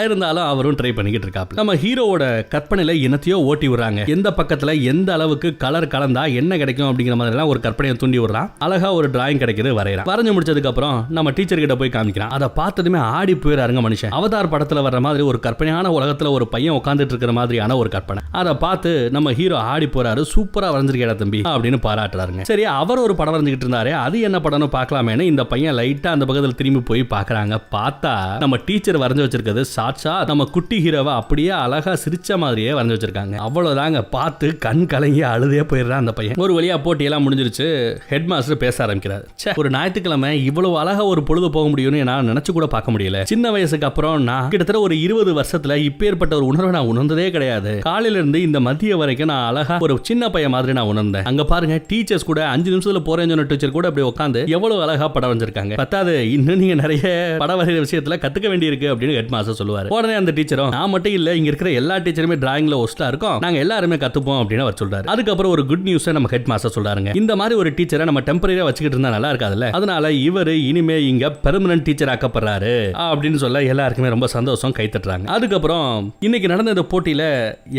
[SPEAKER 1] இருந்தாலும் அவரும் ட்ரை பண்ணிக்கிட்டு இருக்காப்ல. நம்ம ஹீரோவோட கற்பனையில என்னத்தையோ ஓட்டி விடுறாங்க. எந்த பக்கத்துல எந்த அளவுக்கு கலர் கலந்தா என்ன கிடைக்கும் அப்படிங்கிற மாதிரி எல்லாம் ஒரு கற்பனையை தூண்டி விடுறான். அழகா ஒரு டிராயிங் கிடைக்குது, வரையறான். வரைஞ்சு முடிச்சதுக்கு அப்புறம் நம்ம டீச்சர் கிட்ட போய் காமிக்கிறான். அதை பார்த்ததுமே ஆடி போயிறாருங்க மனுஷன். அவதார் படத்துல வர்ற மாதிரி ஒரு கற்பனையான உலகத்துல ஒரு பையன் உட்கார்ந்துட்டு இருக்கிற மாதிரியான ஒரு கற்பனை. அதை பார்த்து நம்ம ஹீரோ ஆடி போறாரு, சூப்பரா வரைஞ்சிருக்கேடா தம்பி அப்படின்னு பாராட்டுறாருங்க. சரி, அவர் ஒரு படம் வரைஞ்சிட்டு இருந்தாரு, அது என்ன படம்னு பார்க்கலாமேன்னு இந்த பையன் லைட்டா அந்த பக்கத்துல திரும்பி போய் பார்க்கறாங்க. பார்த்தா நம்ம டீச்சர் வரைஞ்சு வச்சிருக்கிறது சாட்சா நம்ம குட்டி ஹீரோவை அப்படியே அழகா சிரிச்ச மாதிரியே வரைஞ்சு வச்சிருக்காங்க. அவ்வளவுதாங்க, பார்த்து கண் கலங்கி அழுதே போயிடுறான் அந்த பையன். ஒரு வழியா போட்டி எல்லாம் முடிஞ்சிருச்சு. ஹெட் மாஸ்டர் பேச ஆரம்பிக்கிறார். ஒரு ஞாயிற்றுக்கிழமை இவ்வளவு அழகா ஒரு பொழுது போக முடியும்னு நான் நினைச்சு கூட பார்க்க முடியல. சின்ன வயசுக்கு அப்புறம் நான் கிட்டத்தட்ட ஒரு 20 வருஷத்துல இப்பேற்பட்ட ஒரு உணர்வை நான் உணர்ந்ததே கிடையாது. காலையில இருந்து இந்த மதிய வரைக்கும் நான் அழகா ஒரு சின்ன பையன் மாதிரி நான் உணர்ந்தேன். அங்க பாருங்க, டீச்சர்ஸ் கூட 5 நிமிஷத்துல போறேன்னு சொன்ன டீச்சர் கூட அப்படி உட்காந்து எவ்வளவு அழகா படம் வரைஞ்சிருக்காங்க. பத்தாது, இன்னும் நீங்க நிறைய படம் வரைகிற விஷயத்துல கத்துக்க வேண்டி இருக்கு அப்படின்னு ஹெட் மாஸ்டர் சொல்லுவாரு. உடனே அந்த டீச்சரும் நான் மட்டும் இல்ல, இங்க இருக்கிற எல்லா டீச்சருமே டிராயிங்ல ஒஸ்டா இருக்கும், நாங்க எல்லாருமே கத்துப்போம் அப்படின்னு அவர் சொல்றாரு. அதுக்கப்புறம் ஒரு குட் நியூஸ் நம்ம ஹெட் மாஸ்டர் சொல்றாருங்க. இந்த மாதிரி ஒரு டீச்சரை நம்ம டெம்பரரியா வச்சுக்கிட்டு இருந்தா நல்லா இருக்காதுல்ல, அதனால இவர் இனிமே இங்க பெர்மனன்ட் டீச்சர் ஆக்கப்படுறாரு அப்படின்னு சொல்ல எல்லாருக்குமே ரொம்ப சந்தோஷம், கை தட்டுறாங்க. அதுக்கப்புறம் இன்னைக்கு நடந்த இந்த போட்டியில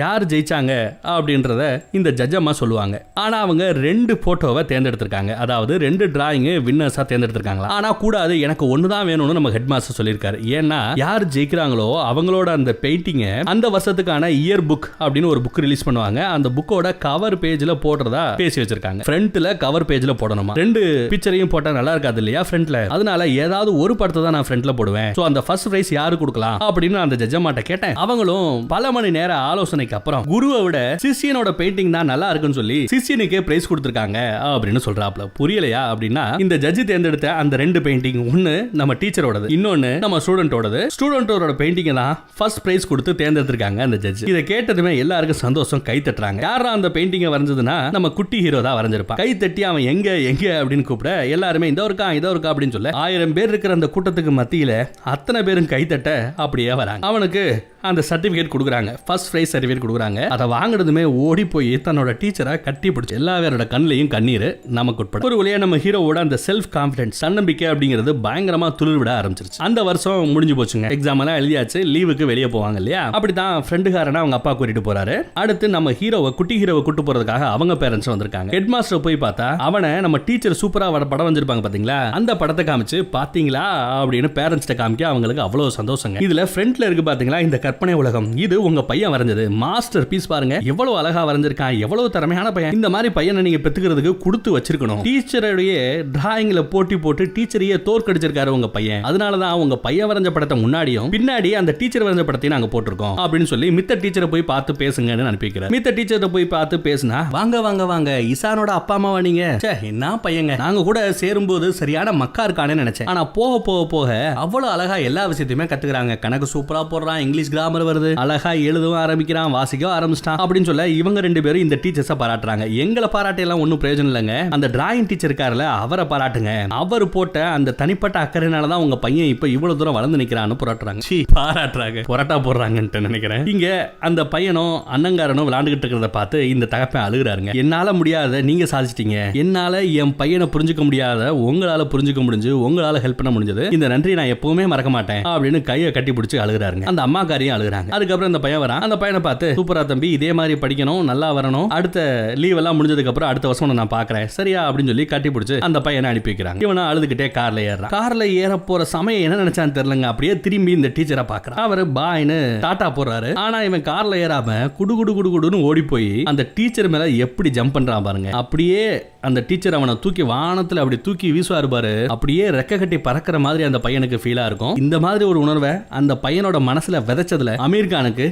[SPEAKER 1] யார் ஜெயிச்சாங்க அப்படின்றத இந்த ஜட்ஜம்மா சொல்லுவாங்க. ஆனா அவங்க 2 போட்டோவை தேர்ந்தெடுத்திருக்காங்க. அதாவது 2 டிராயிங் வின்னர்ஸா தேர்ந்தெடுத்திருக்காங்களா. ஆனா கூடாது, எனக்கு ஒண்ணுதான் வேணும்னு நம்ம ஹெட் மாஸ்டர் சொல்லியிருக்காரு. ஏன்னா யார் ஜெயிக்கிறாங்களோ அவங்களோட அந்த பெயிண்டிங்கை அந்த வருஷத்துக்கான இயர் புக் அப்படின்னு ஒரு புக் ரிலீஸ் பண்ணுவாங்க. அந்த புக்கோட கவர் பேஜ்ல போடுறதா பேசி வச்சிருக்காங்க. ஃப்ரண்ட்ல கவர் பேஜ்ல போடணுமா. 2 பிக்சரையும் போட்டா நல்லா இருக்காது இல்லையா ஃப்ரண்ட்ல. அதனால ஏதாவது ஒரு படத்தை தான் நான் ஃப்ரண்ட்ல போடுவேன். சோ அந்த ஃபர்ஸ்ட் பிரைஸ் யாரு கொடுக்கலாம் அப்படின்னு அந்த ஜட்ஜமாட்ட கேட்டேன். அவங்களும் பல மணி நேர ஆலோசனைக்கு அப்புறம் குருவை விட சிஷியனோட பெயிண்டிங் தான் நல்லா இருக்குன்னு சொல்லி சிஷியனுக்கே பிரைஸ் கொடுத்திருக்காங்க அப்படின்னு சொல்றாப்ல. புரியலையா அப்படின்னா இந்த ஜட்ஜ் தேர்ந்தெடுத்த அந்த 2 பெயிண்டிங், ஒன்னு நம்ம டீச்சரோடது, இன்னொன்னு நம்ம ஸ்டூடெண்டோடது. ஸ்டூடெண்டோட பெயிண்டிங் தான் ஃபர்ஸ்ட் பிரைஸ் கொடுத்து தேர்ந்தெடுத்திருக்காங்க அந்த ஜட்ஜ். இதை கேட்டதுமே எல்லாருக்கும் சந்தோஷம், கை தட்டுறாங்க. யாரா அந்த பெயிண்டிங்கை வரைஞ்சதுன்னா நம்ம குட்டி ஹீரோ தான் வரைஞ்சிருப்பான். கை தட்டி அவன் எங்க எங்க அப்படின்னு கூப்பிட எல்லாருமே இதோ இருக்கா அப்படின்னு சொல்ல 1000 பேர் இருக்கிற அந்த கூட்டத்துக்கு மத்தியில அத்தனை பேரும் கைத்தட்ட அப்படியே வராங்க. அவனுக்கு அந்த சர்டிபிகேட் கொடுக்குறாங்க, ஃபர்ஸ்ட் பிரைஸ் சர்டிபிகேட் கொடுக்குறாங்க. அதை வாங்குறதுமே ஓடி போய் தன்னோட டீச்சரை கட்டி பிடிச்சு எல்லா பேரோட கண்ணிலையும் கண்ணீர் நமக்கு உட்பட. ஒரு வழியா நம்ம ஹீரோவோட அந்த செல்ஃப் கான்ஃபிடன்ஸ், தன்னம்பிக்கை அப்படிங்கிறது பயங்கரமா துளிர் விட ஆரம்பிச்சிருச்சு. அந்த வருஷம் முடிஞ்சு போச்சுங்க. எக்ஸாம் எல்லாம் எழுதியாச்சு, லீவுக்கு வெளியே போவாங்க இல்லையா. அப்படிதான் ஃப்ரெண்டுக்காரனா அவங்க அப்பா கூட்டிட்டு போறாரு. அடுத்து நம்ம ஹீரோவை, குட்டி ஹீரோவை கூட்டு போறதுக்காக அவங்க பேரண்ட்ஸ் வந்திருக்காங்க. ஹெட் மாஸ்டர் போய் பார்த்தா அவனை நம்ம டீச்சர் சூப்பரா படம் வந்திருப்பாங்க பாத்தீங்களா, அந்த படத்தை காமிச்சு பாத்தீங்களா அப்படின்னு பேரண்ட்ஸ்ட காமிக்க அவங்களுக்கு அவ்வளவு சந்தோஷங்க. இதுல ஃப்ரண்ட்ல இருக்கு பாத்தீங்களா இந்த கற்பனை உலகம், இது உங்க பையன் வரைஞ்சது மாஸ்டர் பீஸ். பாருங்க எவ்வளவு அழகா வரைஞ்சிருக்கான், எவ்வளவு திறமையான பையன். இந்த மாதிரி பையனை நீங்க பெத்துக்கிறதுக்கு கொடுத்து வச்சிருக்கணும். டீச்சருடைய டிராயிங்ல போட்டி போட்டு டீச்சரையே தோற்கடிச்சிருக்காரு உங்க பையன். அதனாலதான் உங்க பையன் வரைஞ்ச படத்தை முன்னாடியும் பின்னாடி அந்த டீச்சர் வரைஞ்ச படத்தையும் நாங்க போட்டிருக்கோம் அப்படின்னு சொல்லி மித்த டீச்சரை போய் பார்த்து பேசுங்கன்னு அனுப்பிக்கிறார். மித்த டீச்சரை போய் பார்த்து பேசினா வாங்க வாங்க வாங்க இசானோட அப்பா அம்மாவா நீங்க, என்ன பையங்க, நாங்க கூட சேரும்போது சரியான மக்கா இருக்கானே நினைச்சேன். ஆனா போக போக போக அவ்வளவு அழகா எல்லா விஷயத்தையுமே கத்துக்கிறாங்க. கணக்கு சூப்பரா போடுறான், இங்கிலீஷ் கிராமர் வருது, அழகா எழுதவும் ஆரம்பிக்கிறான், வாசிக்க ஆரம்பிச்சிட்டான் அப்படின்னு சொல்ல இவங்க 2 பேரும் இந்த டீச்சர்ஸை பாராட்டுறாங்க. எங்களை பாராட்டெல்லாம் ஒன்றும் பிரயோஜனம் இல்லைங்க, அந்த டிராயிங் டீச்சர் இருக்காருல அவரை பாராட்டுங்க. அவர் போட்ட அந்த தனிப்பட்ட அக்கறையினால தான் உங்க பையன் இப்ப இவ்வளவு தூரம் வளர்ந்து நிக்கிறான்னு பாராட்டுறாங்க. புரட்டா போடுறாங்கன்னு நினைக்கிறேன். இங்க அந்த பையனும் அண்ணங்காரனும் விளையாண்டுகிட்டு இருக்கிறத பார்த்து இந்த தகப்பன் அழுகுறாருங்க. என்னால முடியாத நீங்க சாதிச்சிட்டீங்க, என்னால என் பையனை புரிஞ்சுக்க முடியாத உங்களால புரிஞ்சுக்க முடிஞ்சு, உங்களால ஹெல்ப் பண்ண முடிஞ்சது, இந்த நன்றி நான் எப்பவுமே மறக்க மாட்டேன் அப்படின்னு கையை கட்டி பிடிச்சி அழுகுறாருங்க. அந்த அம்மாக்காரியும் அழுகுறாங்க. அதுக்கப்புறம் இந்த பையன் வரான். அந்த பையனை பார்த்து சூப்பரா தம்பி, இதே மாதிரி படிக்கணும், நல்லா வரணும், அடுத்த லீவ் எல்லாம் முடிஞ்சதுக்கு அப்புறம் அடுத்த வருஷம் நான் பாக்குறேன் சரியா அப்படின்னு சொல்லி கட்டி பிடிச்சு அந்த பையனை அனுப்பி வைக்கிறாங்க. இவனை அழுதுகிட்டே கார்ல ஏறான். கார்ல ஏற போற சமயம் என்ன நினைச்சான்னு தெரியலங்க, அப்படியே திரும்பி இந்த டீச்சரை பாக்குறான். அவரு பாய்னு டாட்டா போடுறாரு. ஆனா இவன் கார்ல ஏறாம குடு குடு குடு குடுன்னு ஓடி போய் அந்த டீச்சர் மேல எப்படி ஜம்ப் பண்றான் பாருங்க. அப்படியே அந்த டீச்சர் அவனை தூக்கி வானத்துல அப்படி தூக்கி வீசுவாரு பாரு, அப்படியே ரெக்க கட்டி பறக்கிற மாதிரி அந்த பையனுக்கு ஃபீலா இருக்கும். இந்த மாதிரி ஒரு உணர்வை அந்த பையனோட மனசுல விதைச்சதுல Amir கானுக்கு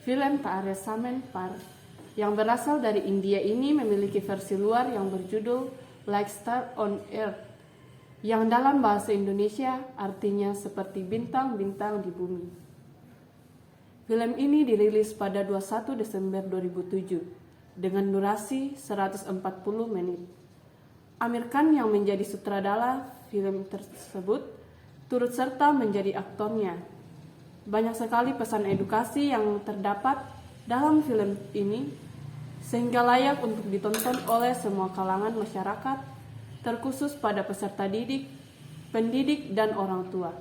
[SPEAKER 2] Film Tak Ada Saman Par yang berasal dari India ini memiliki versi luar yang berjudul Like Star on Earth, yang dalam bahasa Indonesia artinya seperti bintang-bintang di bumi. Film ini dirilis pada 21 Desember 2007 dengan durasi 140 menit. Amir Khan yang menjadi sutradara film tersebut turut serta menjadi aktornya. Banyak sekali pesan edukasi yang terdapat dalam film ini sehingga layak untuk ditonton oleh semua kalangan masyarakat, terkhusus pada peserta didik, pendidik, dan orang tua.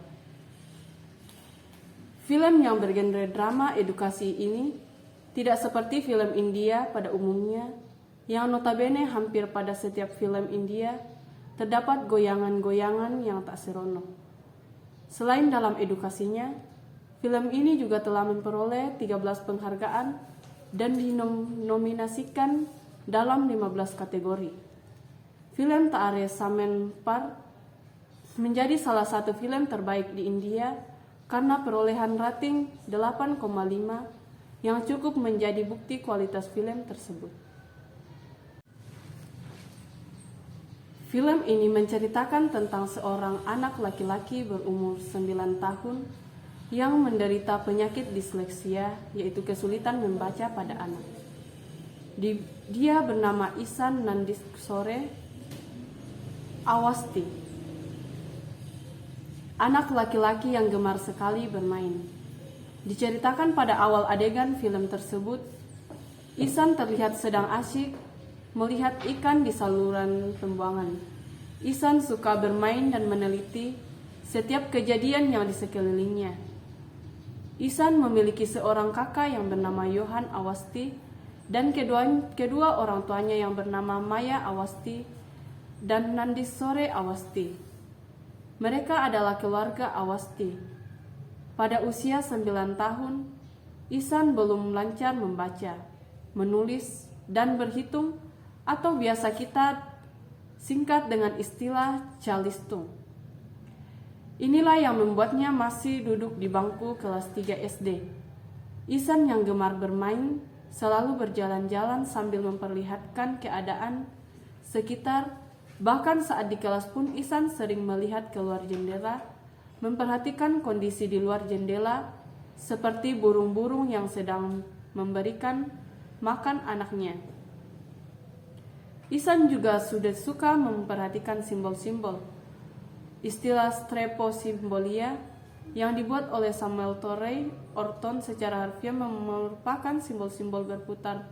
[SPEAKER 2] Film yang bergenre drama edukasi ini tidak seperti film India pada umumnya, yang notabene hampir pada setiap film India terdapat goyangan-goyangan yang tak seronok. Selain dalam edukasinya, film ini juga telah memperoleh 13 penghargaan dan dinominasikan dalam 15 kategori. Film Tak Ada Saman Par menjadi salah satu film terbaik di India karena perolehan rating 8,5 yang cukup menjadi bukti kualitas film tersebut. Film ini menceritakan tentang seorang anak laki-laki berumur 9 tahun yang menderita penyakit disleksia, yaitu kesulitan membaca pada anak. Dia bernama Isan Nandisore Awasti, anak laki-laki yang gemar sekali bermain. Diceritakan pada awal adegan film tersebut, Isan terlihat sedang asyik melihat ikan di saluran pembuangan. Isan suka bermain dan meneliti setiap kejadian yang di sekelilingnya. Isan memiliki seorang kakak yang bernama Johan Awasti dan kedua orang tuanya yang bernama Maya Awasti dan Nandisore Awasti. Mereka adalah keluarga Awasti. Pada usia 9 tahun, Ihsan belum lancar membaca, menulis, dan berhitung atau biasa kita singkat dengan istilah calistung. Inilah yang membuatnya masih duduk di bangku kelas 3 SD. Ihsan yang gemar bermain selalu berjalan-jalan sambil memperlihatkan keadaan sekitar. Bahkan saat di kelas pun Ihsan sering melihat keluar jendela, memperhatikan kondisi di luar jendela seperti burung-burung yang sedang memberikan makan anaknya. Ihsan juga sudah suka memperhatikan simbol-simbol. Istilah streposimbolia yang dibuat oleh Samuel Torrey Orton secara harfiah merupakan simbol-simbol berputar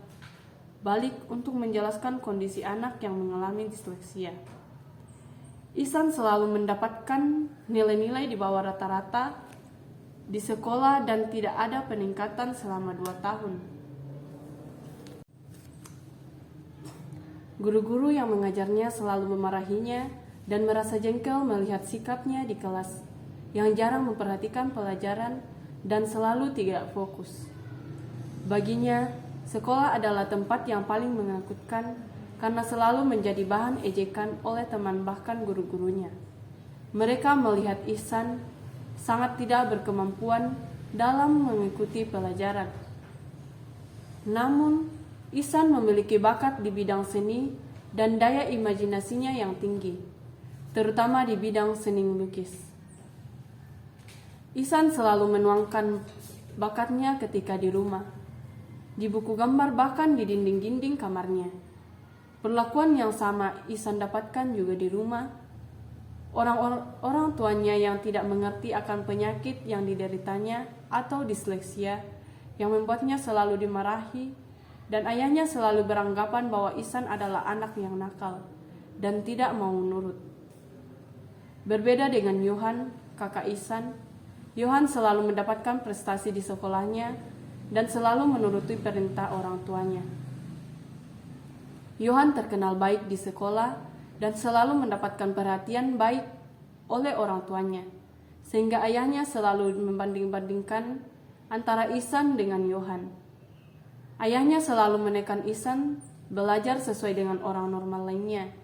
[SPEAKER 2] balik untuk menjelaskan kondisi anak yang mengalami disleksia. Ihsan selalu mendapatkan nilai-nilai di bawah rata-rata di sekolah dan tidak ada peningkatan selama 2 tahun. Guru-guru yang mengajarnya selalu memarahinya dan merasa jengkel melihat sikapnya di kelas yang jarang memperhatikan pelajaran dan selalu tidak fokus. Baginya, sekolah adalah tempat yang paling menakutkan karena selalu menjadi bahan ejekan oleh teman bahkan guru-gurunya. Mereka melihat Ihsan sangat tidak berkemampuan dalam mengikuti pelajaran. Namun, Ihsan memiliki bakat di bidang seni dan daya imajinasinya yang tinggi, terutama di bidang seni melukis. Ihsan selalu menuangkan bakatnya ketika di rumah, di buku gambar bahkan di dinding-dinding kamarnya. Perlakuan yang sama Ihsan dapatkan juga di rumah. Orang tuanya yang tidak mengerti akan penyakit yang dideritanya atau disleksia yang membuatnya selalu dimarahi, dan ayahnya selalu beranggapan bahwa Ihsan adalah anak yang nakal dan tidak mau nurut. Berbeda dengan Johan, kakak Ihsan, Johan selalu mendapatkan prestasi di sekolahnya dan selalu menuruti perintah orang tuanya. Johan terkenal baik di sekolah dan selalu mendapatkan perhatian baik oleh orang tuanya, sehingga ayahnya selalu membanding-bandingkan antara Ihsan dengan Johan. Ayahnya selalu menekan Ihsan belajar sesuai dengan orang normal lainnya.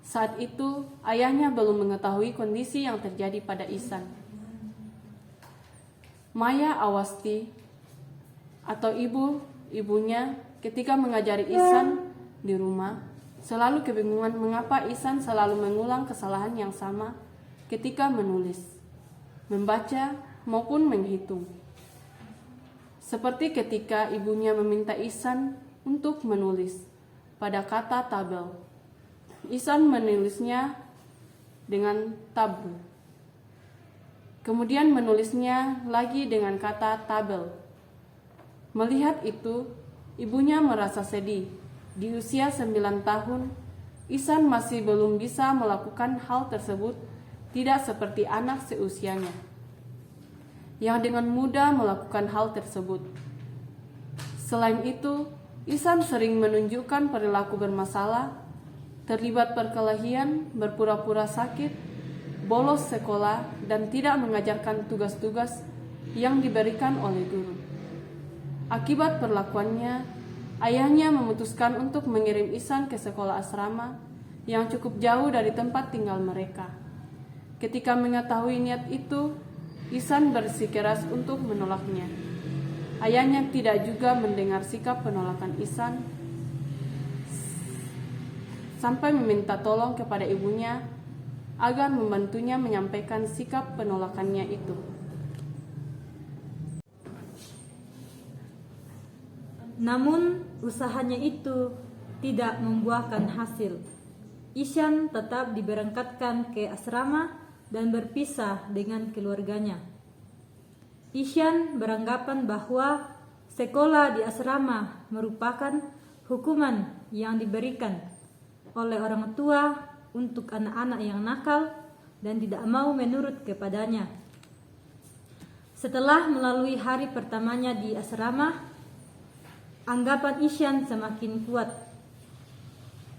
[SPEAKER 2] Saat itu, ayahnya belum mengetahui kondisi yang terjadi pada Ihsan. Maya Awasti atau ibunya ketika mengajari Ihsan di rumah selalu kebingungan mengapa Ihsan selalu mengulang kesalahan yang sama ketika menulis, membaca maupun menghitung. Seperti ketika ibunya meminta Ihsan untuk menulis pada kata tabel, Ihsan menulisnya dengan tabu. Kemudian menulisnya lagi dengan kata tabel. Melihat itu, ibunya merasa sedih. Di usia 9 tahun, Ihsan masih belum bisa melakukan hal tersebut, tidak seperti anak seusianya yang dengan mudah melakukan hal tersebut. Selain itu, Ihsan sering menunjukkan perilaku bermasalah, terlibat perkelahian, berpura-pura sakit, bolos sekolah, dan tidak mengajarkan tugas-tugas yang diberikan oleh guru. Akibat perlakuannya, ayahnya memutuskan untuk mengirim Ihsan ke sekolah asrama yang cukup jauh dari tempat tinggal mereka. Ketika mengetahui niat itu, Ihsan bersikeras untuk menolaknya. Ayahnya tidak juga mendengar sikap penolakan Ihsan, sampai meminta tolong kepada ibunya agar membantunya menyampaikan sikap penolakannya itu.
[SPEAKER 3] Namun usahanya itu tidak membuahkan hasil. Ihsan tetap diberangkatkan ke asrama dan berpisah dengan keluarganya. Ihsan beranggapan bahwa sekolah di asrama merupakan hukuman yang diberikan oleh orang tua untuk anak-anak yang nakal dan tidak mau menurut kepadanya. Setelah melalui hari pertamanya di asrama, Anggapan Ishan semakin kuat.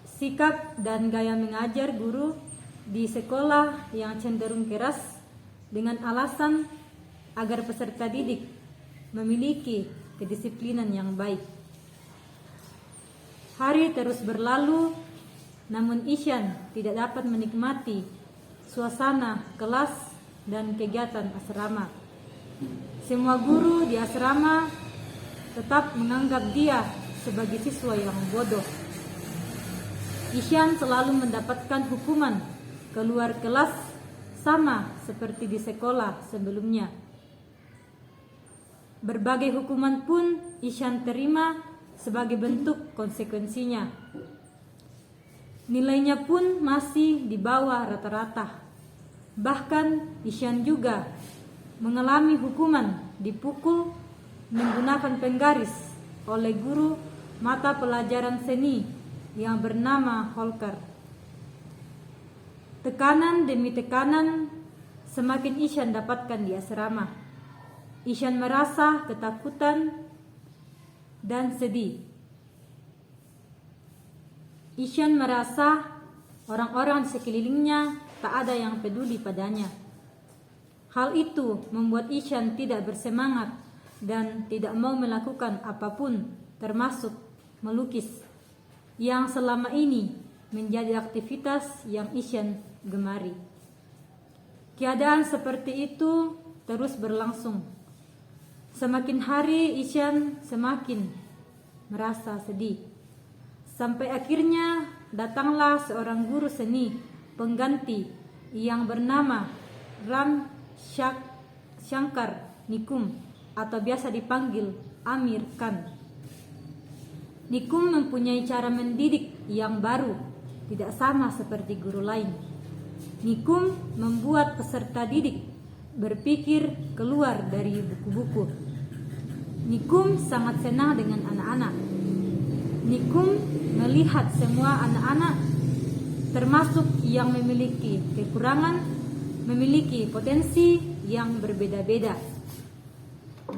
[SPEAKER 3] Sikap dan gaya mengajar guru di sekolah yang cenderung keras dengan alasan agar peserta didik memiliki kedisiplinan yang baik. Hari terus berlalu, namun Ishan tidak dapat menikmati suasana kelas dan kegiatan asrama. Semua guru di asrama tetap menganggap dia sebagai siswa yang bodoh. Ishan selalu mendapatkan hukuman keluar kelas sama seperti di sekolah sebelumnya. Berbagai hukuman pun Ishan terima sebagai bentuk konsekuensinya. Nilainya pun masih di bawah rata-rata. Bahkan Ishan juga mengalami hukuman dipukul menggunakan penggaris oleh guru mata pelajaran seni yang bernama Holker. Tekanan demi tekanan semakin Ishan dapatkan di asrama. Ishan merasa ketakutan dan sedih. Ishan merasa orang-orang di sekelilingnya tak ada yang peduli padanya. Hal itu membuat Ishan tidak bersemangat dan tidak mau melakukan apapun, termasuk melukis, yang selama ini menjadi aktivitas yang Ishan gemari. Keadaan seperti itu terus berlangsung. Semakin hari Ishan semakin merasa sedih. Sampai akhirnya datanglah seorang guru seni pengganti yang bernama Ram Shankar Nikum atau biasa dipanggil Amir Khan. Nikum mempunyai cara mendidik yang baru, tidak sama seperti guru lain. Nikum membuat peserta didik berpikir keluar dari buku-buku. Nikum sangat senang dengan anak-anak. Nikum melihat semua anak-anak, termasuk yang memiliki kekurangan, memiliki potensi yang berbeda-beda.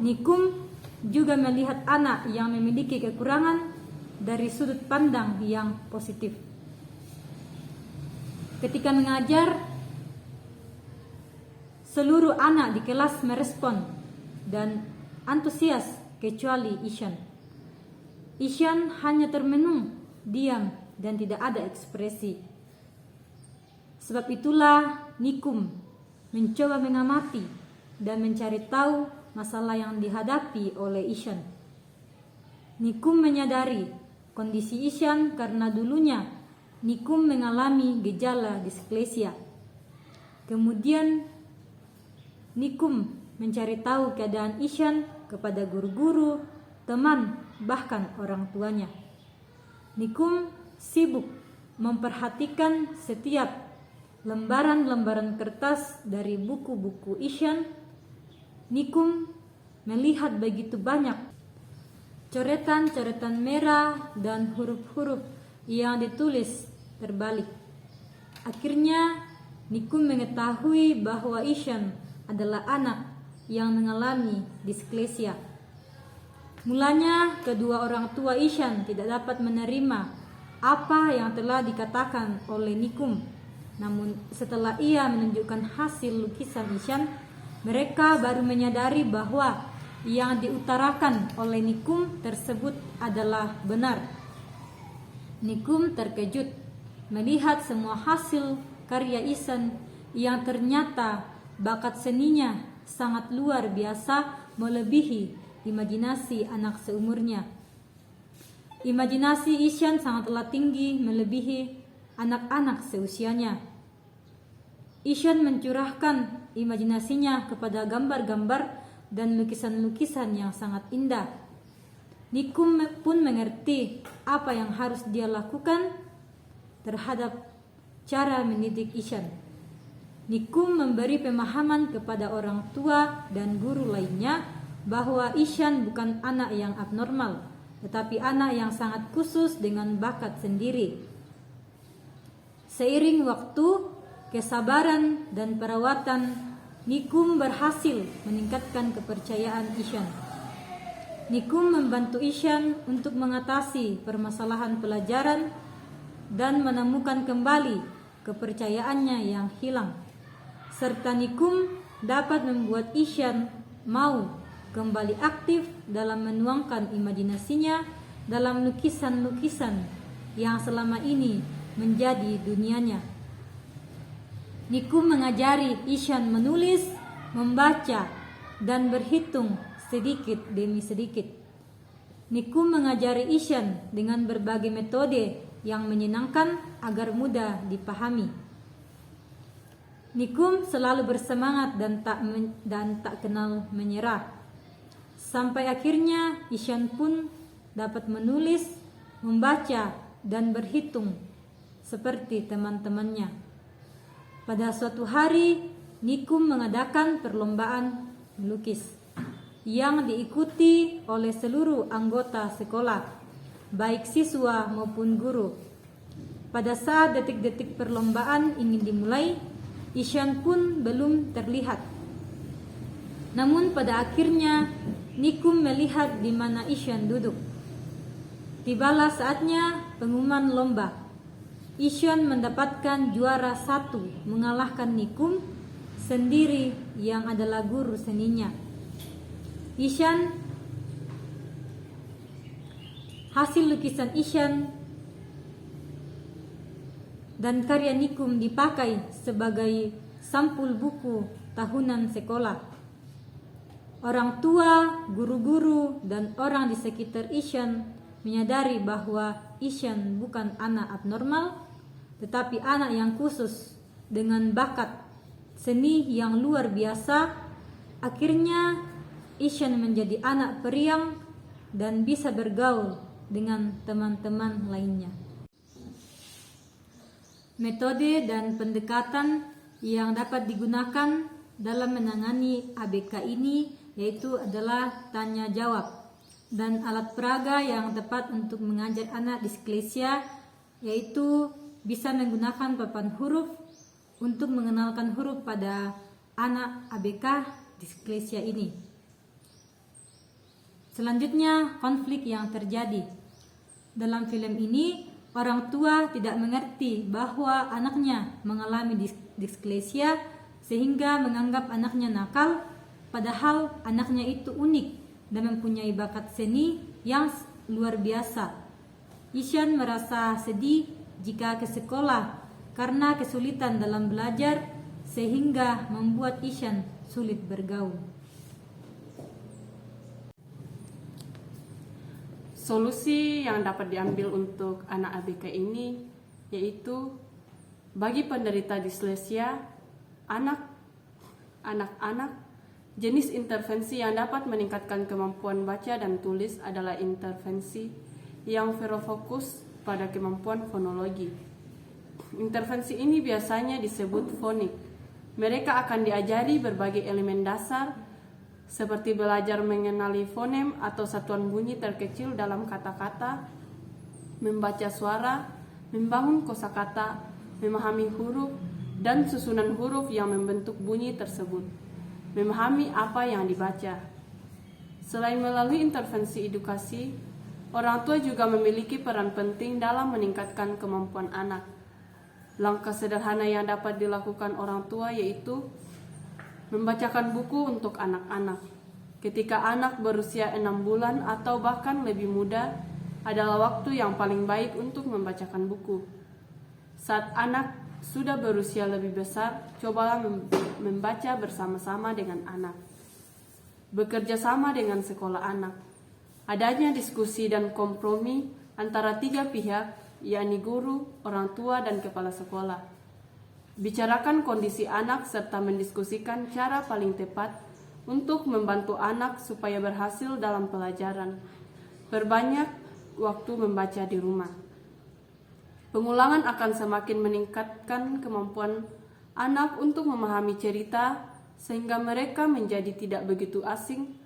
[SPEAKER 3] Nikum juga melihat anak yang memiliki kekurangan dari sudut pandang yang positif. Ketika mengajar, seluruh anak di kelas merespon dan antusias kecuali Ishan. Ishan hanya termenung, diam, dan tidak ada ekspresi. Sebab itulah Nikum mencoba mengamati dan mencari tahu masalah yang dihadapi oleh Ishan. Nikum menyadari kondisi Ishan karena dulunya Nikum mengalami gejala disklesia. Kemudian Nikum mencari tahu keadaan Ishan kepada guru-guru, teman, bahkan orang tuanya. Nikum sibuk memperhatikan setiap lembaran-lembaran kertas dari buku-buku Ishan. Nikum melihat begitu banyak coretan-coretan merah dan huruf-huruf yang ditulis terbalik. Akhirnya Nikum mengetahui bahwa Ishan adalah anak yang mengalami disklesia. Mulanya kedua orang tua Ishan tidak dapat menerima apa yang telah dikatakan oleh Nikum. Namun setelah ia menunjukkan hasil lukisan Ishan, mereka baru menyadari bahwa yang diutarakan oleh Nikum tersebut adalah benar. Nikum terkejut melihat semua hasil karya Ishan yang ternyata bakat seninya sangat luar biasa, melebihi imajinasi anak seumurnya. Imajinasi Ishan sangatlah tinggi, melebihi anak-anak seusianya. Ishan mencurahkan imajinasinya kepada gambar-gambar dan lukisan-lukisan yang sangat indah. Nikum pun mengerti apa yang harus dia lakukan terhadap cara mendidik Ishan. Nikum memberi pemahaman kepada orang tua dan guru lainnya bahwa Ishan bukan anak yang abnormal, tetapi anak yang sangat khusus dengan bakat sendiri. Seiring waktu, kesabaran dan perawatan, Nikum berhasil meningkatkan kepercayaan Ishan. Nikum membantu Ishan untuk mengatasi permasalahan pelajaran dan menemukan kembali kepercayaannya yang hilang. Serta Nikum dapat membuat Ishan mau kembali aktif dalam menuangkan imajinasinya dalam lukisan-lukisan yang selama ini menjadi dunianya. Nikum mengajari Ishan menulis, membaca, dan berhitung sedikit demi sedikit. Nikum mengajari Ishan dengan berbagai metode yang menyenangkan agar mudah dipahami. Nikum selalu bersemangat dan tak kenal menyerah. Sampai akhirnya Ishan pun dapat menulis, membaca, dan berhitung seperti teman-temannya. Pada suatu hari, Nikum mengadakan perlombaan melukis yang diikuti oleh seluruh anggota sekolah, baik siswa maupun guru. Pada saat detik-detik perlombaan ingin dimulai, Ishan pun belum terlihat. Namun pada akhirnya Nikum melihat di mana Ishan duduk. Tibalah saatnya pengumuman lomba. Ishan mendapatkan juara 1, mengalahkan Nikum sendiri yang adalah guru seninya. Hasil lukisan Ishan dan karya Nikum dipakai sebagai sampul buku tahunan sekolah. Orang tua, guru-guru, dan orang di sekitar Ishan menyadari bahwa Ishan bukan anak abnormal, tetapi anak yang khusus dengan bakat seni yang luar biasa. Akhirnya Ishan menjadi anak periang dan bisa bergaul dengan teman-teman lainnya. Metode dan pendekatan yang dapat digunakan dalam menangani ABK ini yaitu adalah tanya jawab, dan alat peraga yang tepat untuk mengajar anak disklesia yaitu bisa menggunakan papan huruf untuk mengenalkan huruf pada anak ABK disklesia ini. Selanjutnya, konflik yang terjadi. Dalam film ini, orang tua tidak mengerti bahwa anaknya mengalami disklesia sehingga menganggap anaknya nakal, padahal anaknya itu unik dan mempunyai bakat seni yang luar biasa. Ishan merasa sedih jika ke sekolah karena kesulitan dalam belajar sehingga membuat Ishan sulit bergaul.
[SPEAKER 2] Solusi yang dapat diambil untuk anak ABK ini yaitu bagi penderita dislesia, anak-anak, jenis intervensi yang dapat meningkatkan kemampuan baca dan tulis adalah intervensi yang fokus pada kemampuan fonologi. Intervensi ini biasanya disebut fonik. Mereka akan diajari berbagai elemen dasar seperti belajar mengenali fonem atau satuan bunyi terkecil dalam kata-kata, membaca suara, membangun kosakata, memahami huruf dan susunan huruf yang membentuk bunyi tersebut, memahami apa yang dibaca. Selain melalui intervensi edukasi, orang tua juga memiliki peran penting dalam meningkatkan kemampuan anak. Langkah sederhana yang dapat dilakukan orang tua yaitu membacakan buku untuk anak-anak. Ketika anak berusia 6 bulan atau bahkan lebih muda adalah waktu yang paling baik untuk membacakan buku. Saat anak sudah berusia lebih besar, cobalah membaca bersama-sama dengan anak. Bekerja sama dengan sekolah anak. Adanya diskusi dan kompromi antara 3 pihak, yakni guru, orang tua, dan kepala sekolah. Bicarakan kondisi anak serta mendiskusikan cara paling tepat untuk membantu anak supaya berhasil dalam pelajaran. Perbanyak waktu membaca di rumah. Pengulangan akan semakin meningkatkan kemampuan anak untuk memahami cerita sehingga mereka menjadi tidak begitu asing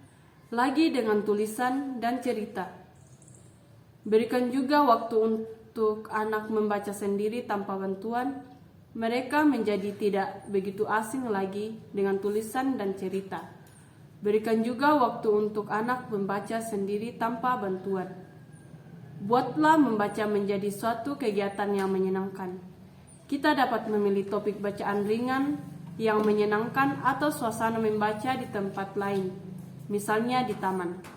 [SPEAKER 2] lagi dengan tulisan dan cerita. Berikan juga waktu untuk anak membaca sendiri tanpa bantuan. Mereka menjadi tidak begitu asing lagi dengan tulisan dan cerita. Berikan juga waktu untuk anak membaca sendiri tanpa bantuan. Buatlah membaca menjadi suatu kegiatan yang menyenangkan. Kita dapat memilih topik bacaan ringan yang menyenangkan atau suasana membaca di tempat lain, misalnya di taman.